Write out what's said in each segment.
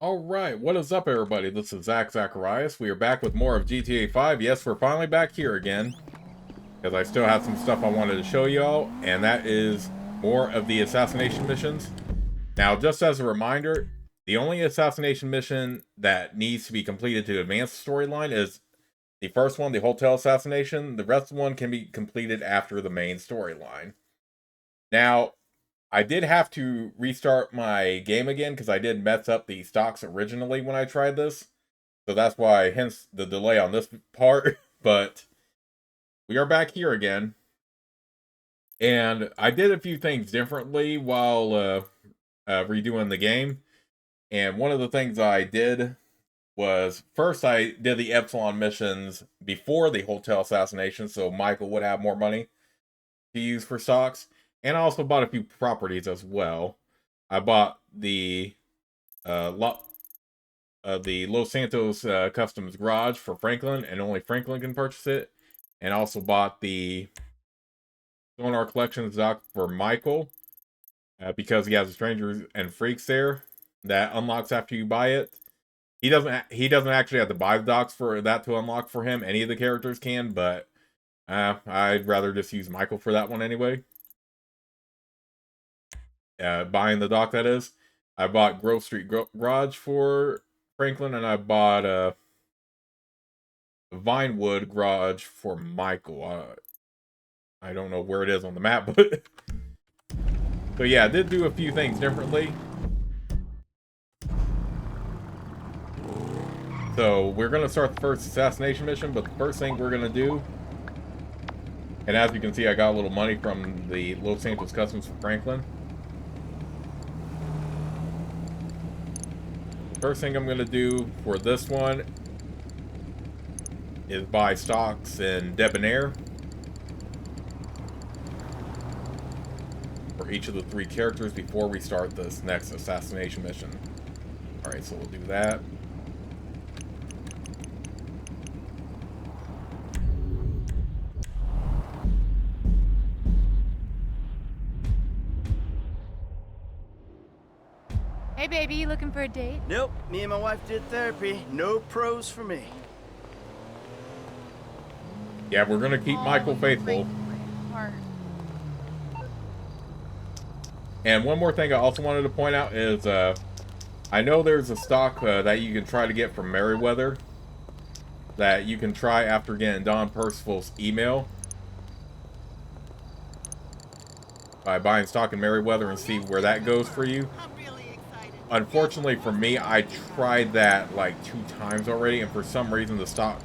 Alright, what is up everybody? This is Zacharias. We are back with more of GTA 5. Yes, we're finally back here again. Because I still have some stuff I wanted to show y'all. And that is more of the assassination missions. Now, just as a reminder, the only assassination mission that needs to be completed to advance the storyline is the first one, the hotel assassination. The rest of the one can be completed after the main storyline. Now, I did have to restart my game again because I did mess up the stocks originally when I tried this. So that's why, hence the delay on this part. But we are back here again. And I did a few things differently while redoing the game. And one of the things I did was, first I did the Epsilon missions before the hotel assassination, so Michael would have more money to use for stocks. And I also bought a few properties as well. I bought the Los Santos Customs Garage for Franklin, and only Franklin can purchase it. And also bought the Sonar Collections dock for Michael, because he has the Strangers and Freaks there that unlocks after you buy it. He doesn't actually have to buy the docks for that to unlock for him. Any of the characters can, but I'd rather just use Michael for that one anyway. Buying the dock, that is. I bought Grove Street Garage for Franklin, and I bought Vinewood Garage for Michael. I don't know where it is on the map, but so yeah, I did do a few things differently. So we're gonna start the first assassination mission, but the first thing we're gonna do, and as you can see, I got a little money from the Los Santos Customs for Franklin. First thing I'm going to do for this one is buy stocks in Debonair for each of the 3 characters before we start this next assassination mission. Alright, so we'll do that. Hey baby, you looking for a date? Nope, me and my wife did therapy. No pros for me. Yeah, we're gonna keep Michael faithful. And one more thing I also wanted to point out is, I know there's a stock that you can try to get from Merryweather that you can try after getting Don Percival's email by buying stock in Merryweather and see where that goes for you. Unfortunately for me, I tried that like 2 times already, and for some reason the stock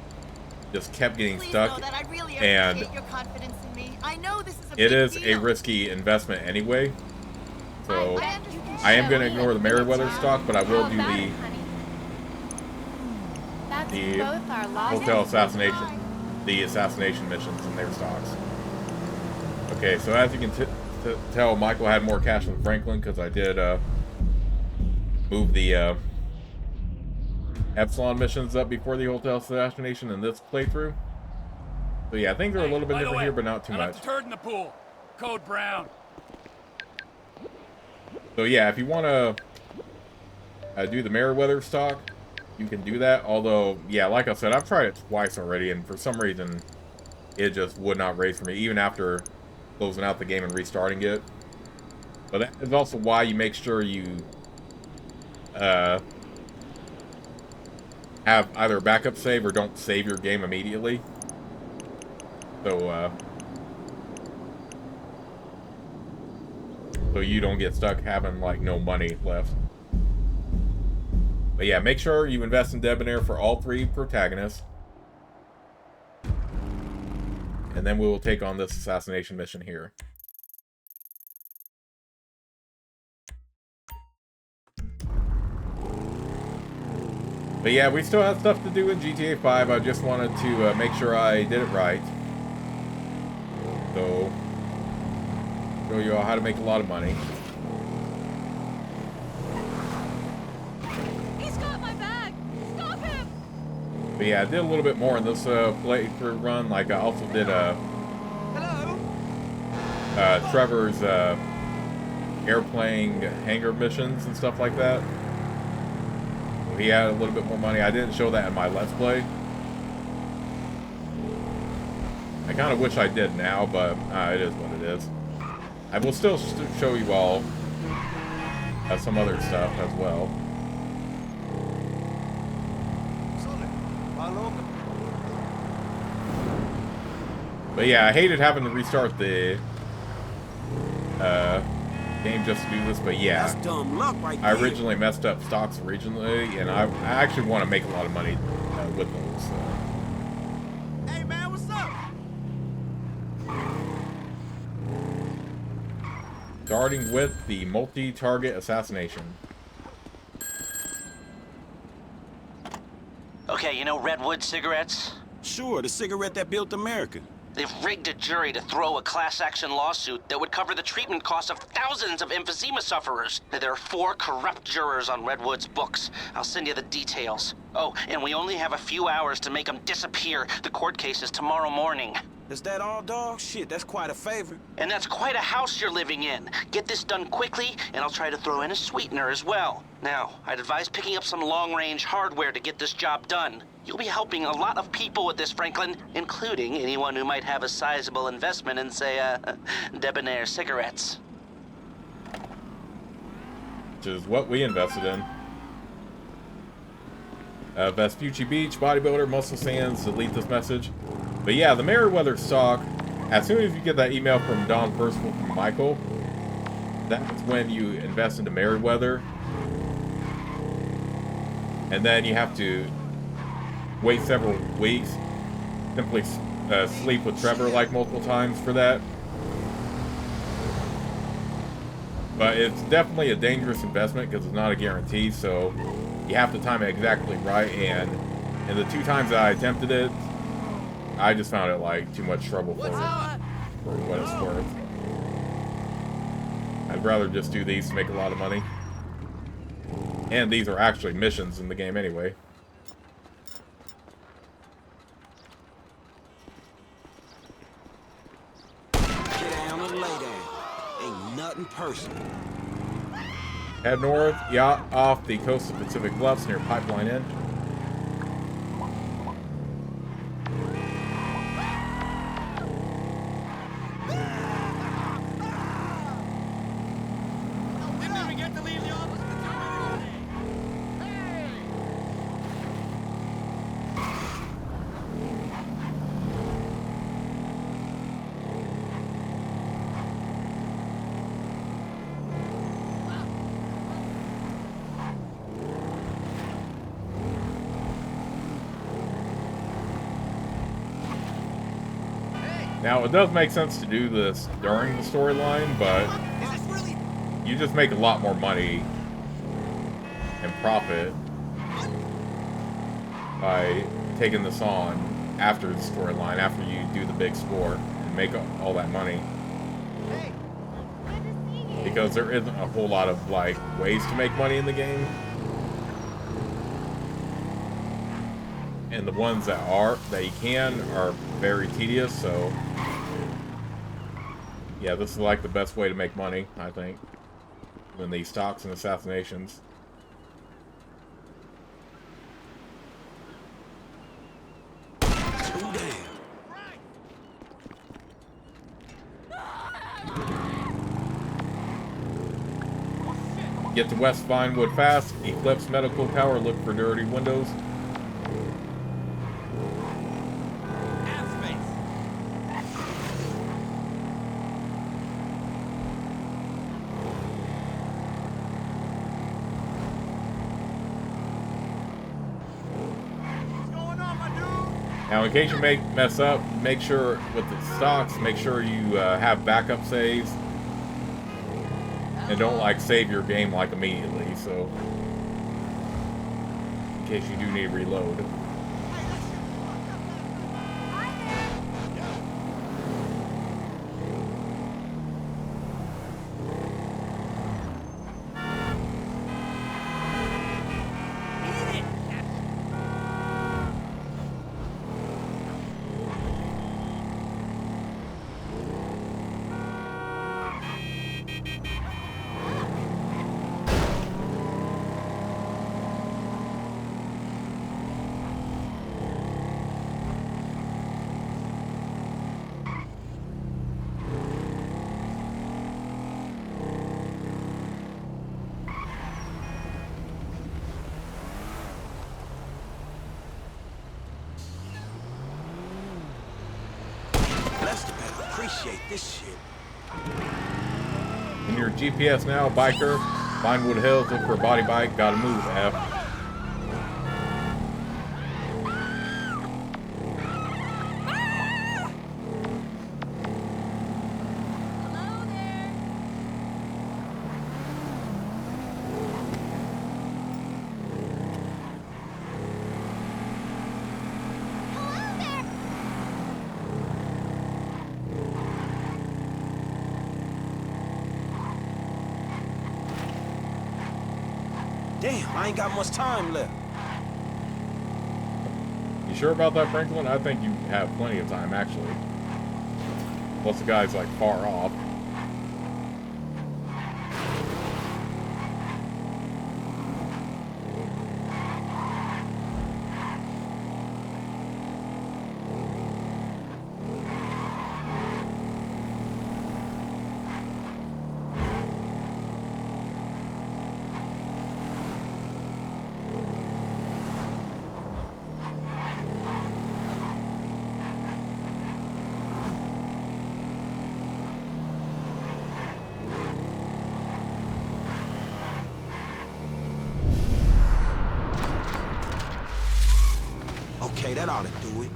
just kept getting stuck, and it is a risky investment anyway. So I am going to ignore the Merryweather stock, but I will do the hotel assassination, the assassination missions in their stocks. Okay, so as you can tell, Michael had more cash than Franklin because I did move the Epsilon missions up before the hotel assassination in this playthrough. So yeah, things are a little bit different here, but not too much. Turd in the pool. Code brown. So yeah, if you want to do the Merryweather stock, you can do that. Although, yeah, like I said, I've tried it twice already, and for some reason, it just would not raise for me, even after closing out the game and restarting it. But that is also why you make sure you have either a backup save or don't save your game immediately. So you don't get stuck having like no money left. But yeah, make sure you invest in Debonair for all 3 protagonists. And then we will take on this assassination mission here. But yeah, we still have stuff to do in GTA 5. I just wanted to make sure I did it right. So, show you all how to make a lot of money. He's got my bag! Stop him! But yeah, I did a little bit more in this playthrough run. Like, I also did Trevor's airplane hangar missions and stuff like that. he had a little bit more money. I didn't show that in my Let's Play. I kind of wish I did now, but it is what it is. I will still show you all some other stuff as well. But yeah, I hated having to restart the game just to do this, but yeah. That's dumb luck right I there. originally messed up stocks originally, and I actually want to make a lot of money with those. So. Hey man, what's up? Starting with the multi-target assassination. Okay, you know Redwood cigarettes? Sure, the cigarette that built America. They've rigged a jury to throw a class-action lawsuit that would cover the treatment costs of thousands of emphysema sufferers. There are 4 corrupt jurors on Redwood's books. I'll send you the details. Oh, and we only have a few hours to make them disappear. The court case is tomorrow morning. Is that all, dog? Shit, that's quite a favor. And that's quite a house you're living in. Get this done quickly, and I'll try to throw in a sweetener as well. Now, I'd advise picking up some long-range hardware to get this job done. You'll be helping a lot of people with this, Franklin, including anyone who might have a sizable investment in, say, debonair cigarettes. Which is what we invested in. Vespucci Beach, bodybuilder, muscle sands, delete this message. But yeah, the Merriweather stock, as soon as you get that email from Don Percival from Michael, that's when you invest into Merriweather. And then you have to wait several weeks, simply sleep with Trevor like multiple times for that. But it's definitely a dangerous investment because it's not a guarantee, so you have to time it exactly right. And in the 2 times that I attempted it, I just found it like too much trouble for what it's worth. I'd rather just do these to make a lot of money. And these are actually missions in the game anyway. Get down and lay down. Ain't nothing personal. Head north, yacht off the coast of Pacific Bluffs near Pipeline Inn. Now, it does make sense to do this during the storyline, but you just make a lot more money and profit by taking this on after the storyline, after you do the big score and make all that money. Because there isn't a whole lot of, like, ways to make money in the game. And the ones that you can are very tedious, so yeah, this is like the best way to make money, I think, in these stocks and assassinations. Too damn. Get to West Vinewood fast. Eclipse Medical Tower. Look for dirty windows. Now, in case you mess up, make sure with the stocks, make sure you have backup saves. And don't, like, save your game, like, immediately, so in case you do need to reload. appreciate this shit. In your GPS now, biker. Vinewood Hills, look for a body bike. Gotta move, F. Hello there. Hello there. Damn, I ain't got much time left. You sure about that, Franklin? I think you have plenty of time, actually. Plus the guy's, like, far off. Okay, that ought to do it.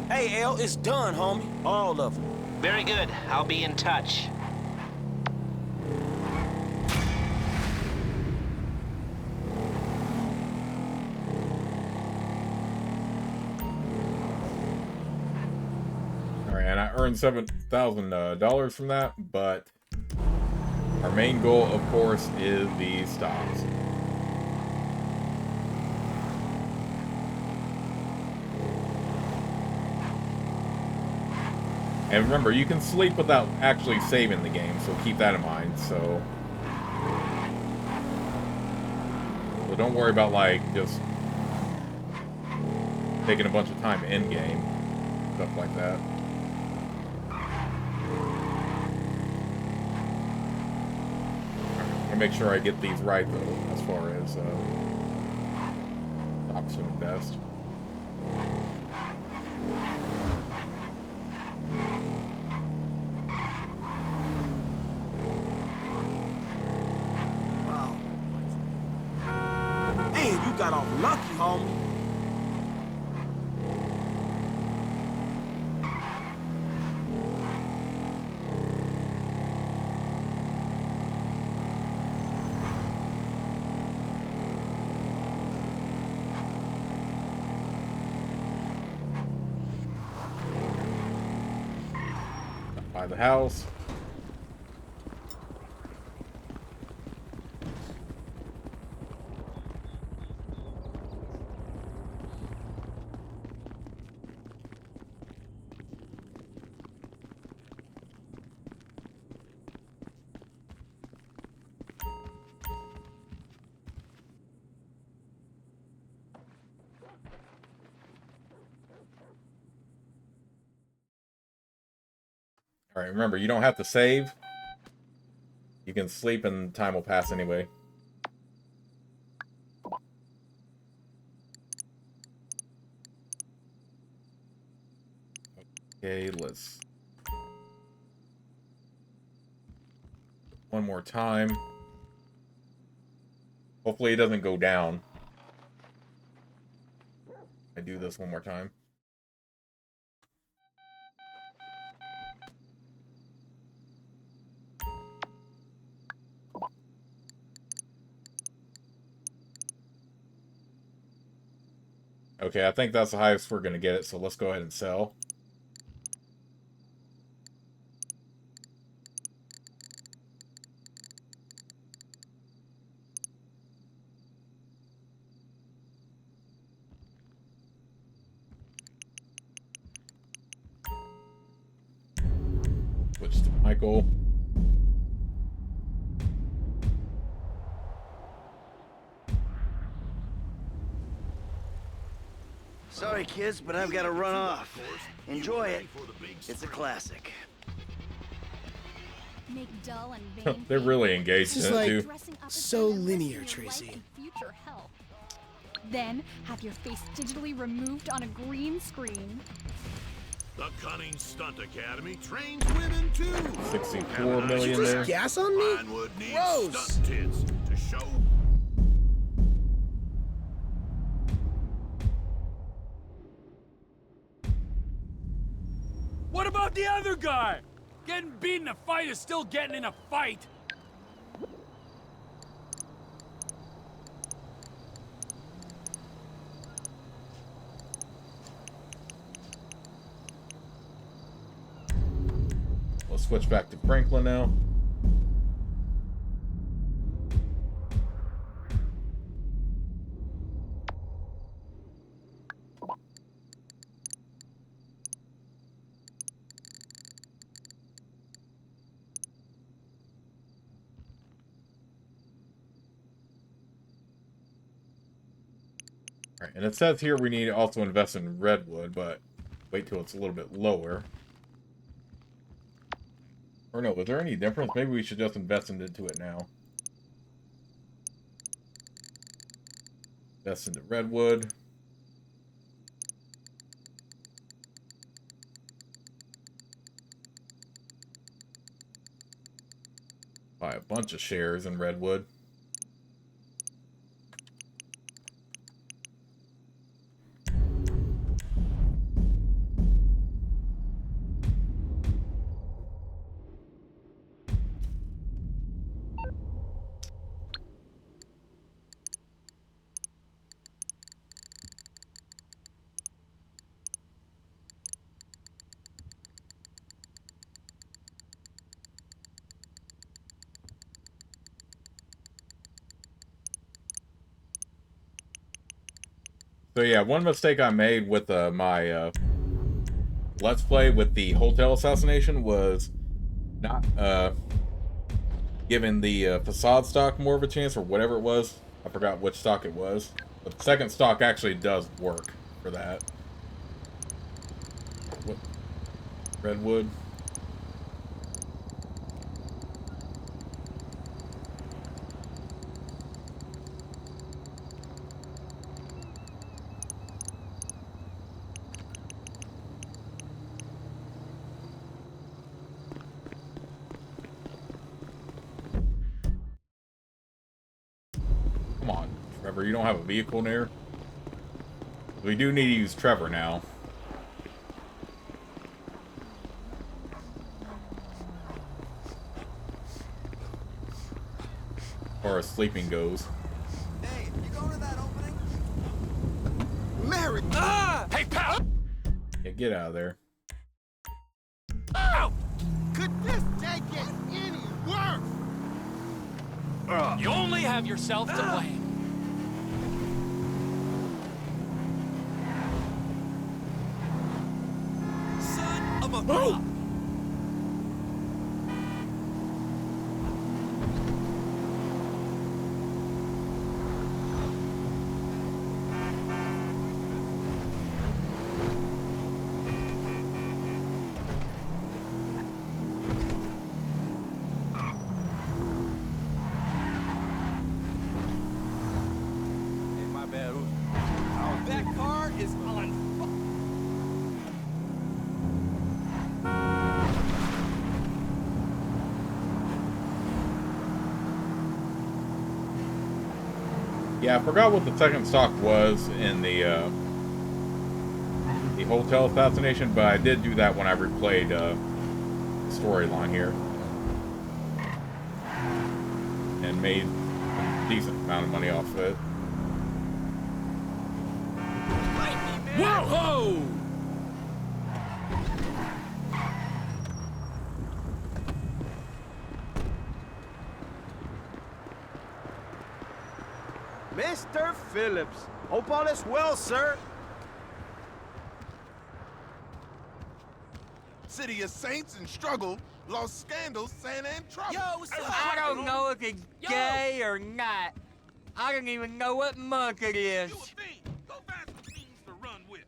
Hey, L, it's done, homie. All of them. Very good. I'll be in touch. Alright, and I earned $7,000 from that, but our main goal, of course, is the stops. And remember, you can sleep without actually saving the game, so keep that in mind. So don't worry about, like, just taking a bunch of time in-game. Stuff like that. I'll make sure I get these right, though, as far as stops to invest. Got off lucky, homie. By the house. Alright, remember, you don't have to save. You can sleep and time will pass anyway. Okay, let's... one more time. Hopefully it doesn't go down. I do this one more time. Okay, I think that's the highest we're going to get it, so let's go ahead and sell. Switch to Michael. Sorry, kids, but I've got to run off. Enjoy it. It's a classic. Make dull and vain They're really engaged This in is it, like too. dressing up as so them and linear, risking your life Tracy. and future health. Then have your face digitally removed on a green screen. The Cunning Stunt Academy trains women too. 64 million there. Gas on me? Pinewood needs Gross. stunt tits to show. What about the other guy? Getting beat in a fight is still getting in a fight. We'll switch back to Franklin now. Alright, and it says here we need to also invest in Redwood, but wait till it's a little bit lower. Or no, is there any difference? Maybe we should just invest into it now. Invest into Redwood. Buy a bunch of shares in Redwood. So yeah, one mistake I made with my Let's Play with the hotel assassination was not giving the facade stock more of a chance, or whatever it was. I forgot which stock it was. But the second stock actually does work for that. What? Redwood. Come on, Trevor, you don't have a vehicle near? We do need to use Trevor now. As far as sleeping goes. Hey, you going to that opening? Mary! Ah! Hey, pal! Yeah, get out of there. Ow! Could this day get any worse? You only have yourself to blame. Son of a... Hey, my bad. That car is on... Yeah, I forgot what the second stock was in the hotel assassination, but I did do that when I replayed the storyline here. And made a decent amount of money off of it. Whoa-ho! Mr. Phillips, hope all is well, sir. City of Saints in struggle, lost scandals, Santa in trouble. Yo, what's up? I don't know if it's gay or not. I don't even know what month it is. You a fiend. Go find some fiends to run with.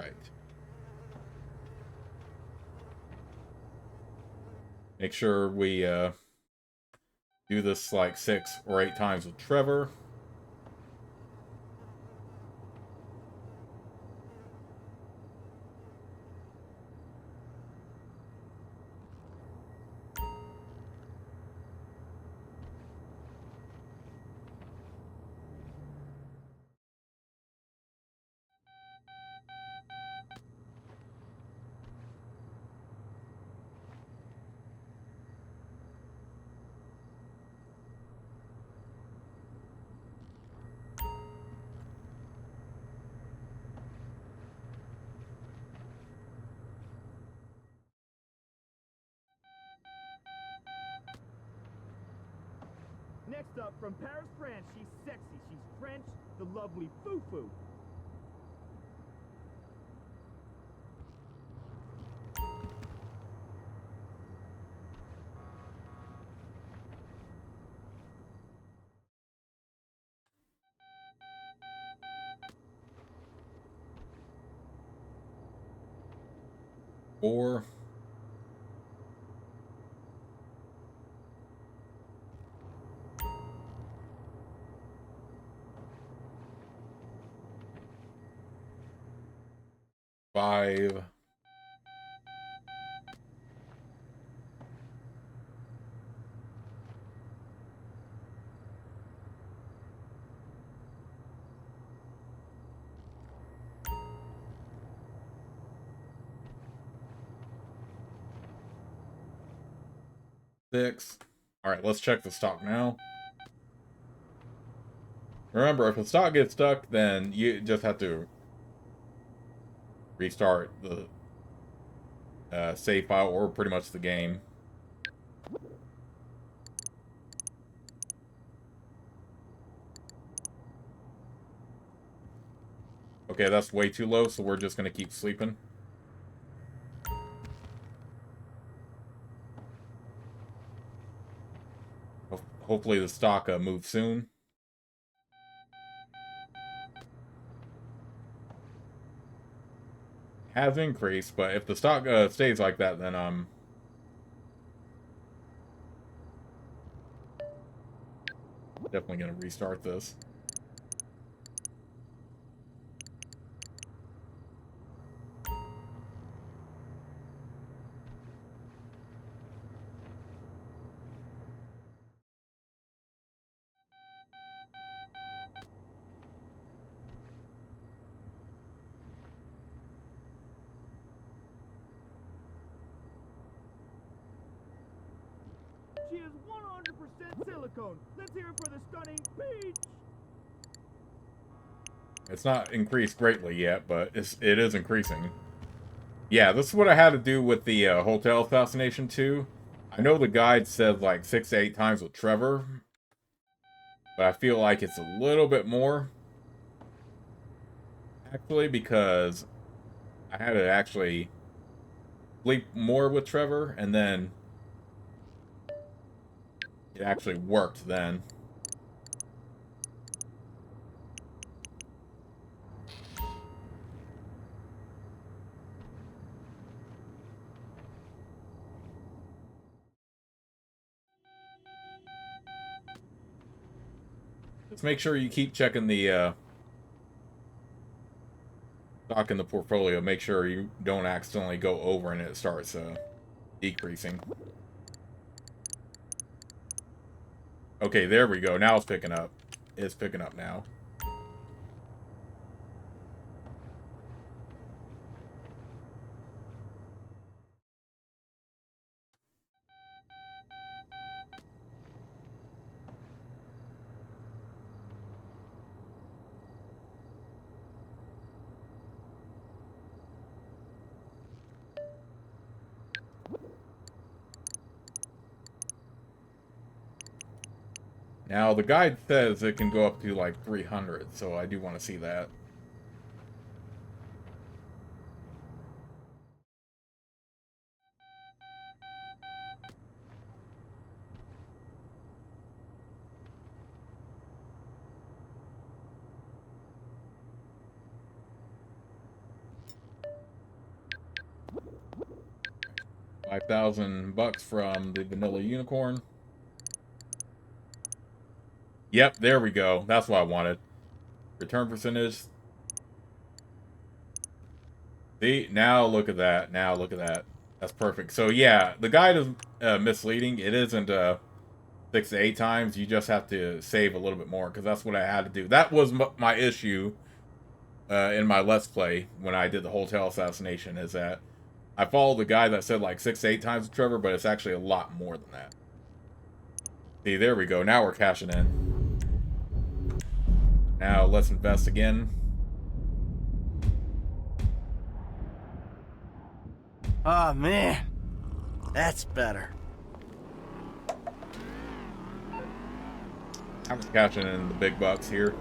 right. Make sure we do this like 6 or 8 times with Trevor. Next up, from Paris, France, she's sexy, she's French, the lovely Fufu. Four. Five. Six. Alright, let's check the stock now. Remember, if the stock gets stuck, then you just have to restart the save file or pretty much the game. Okay, that's way too low, so we're just gonna keep sleeping. Hopefully the stock moves soon. Has increased, but if the stock stays like that, then definitely gonna restart this. She is 100% silicone. Let's hear it for the stunning Peach. It's not increased greatly yet, but it is increasing. Yeah, this is what I had to do with the Hotel Assassination 2. I know the guide said like 6 to 8 times with Trevor, but I feel like it's a little bit more. Actually, because I had to actually sleep more with Trevor, and then it actually worked then. Just make sure you keep checking the stock in the portfolio. Make sure you don't accidentally go over and it starts decreasing. Okay, there we go. Now it's picking up. It's picking up now. Now, the guide says it can go up to like 300, so I do want to see that. $5,000 from the vanilla unicorn. Yep, there we go. That's what I wanted. Return percentage. See, now look at that. Now look at that. That's perfect. So yeah, the guide is misleading. It isn't 6 to 8 times. You just have to save a little bit more, because that's what I had to do. That was my issue in my Let's Play when I did the hotel assassination, is that I followed the guy that said like 6 to 8 times with Trevor, but it's actually a lot more than that. See, there we go. Now we're cashing in. Now let's invest again. Oh, man. That's better. I'm cashing in the big bucks here.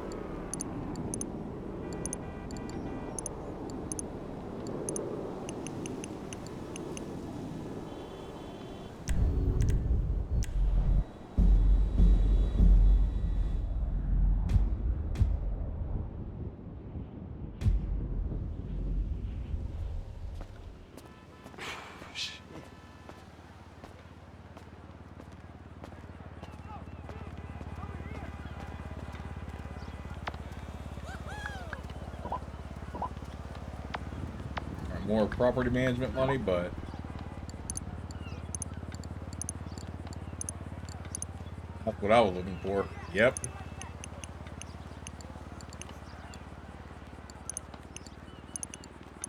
More property management money, but that's what I was looking for. Yep.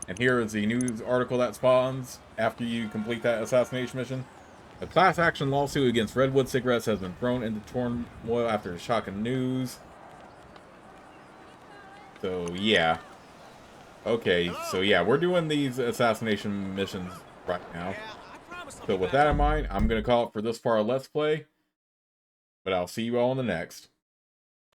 And here is the news article that spawns after you complete that assassination mission. A class action lawsuit against Redwood Cigarettes has been thrown into turmoil after the shocking news. So yeah. Okay, so yeah, we're doing these assassination missions right now. So with that in mind, I'm going to call it for this part of Let's Play. But I'll see you all in the next.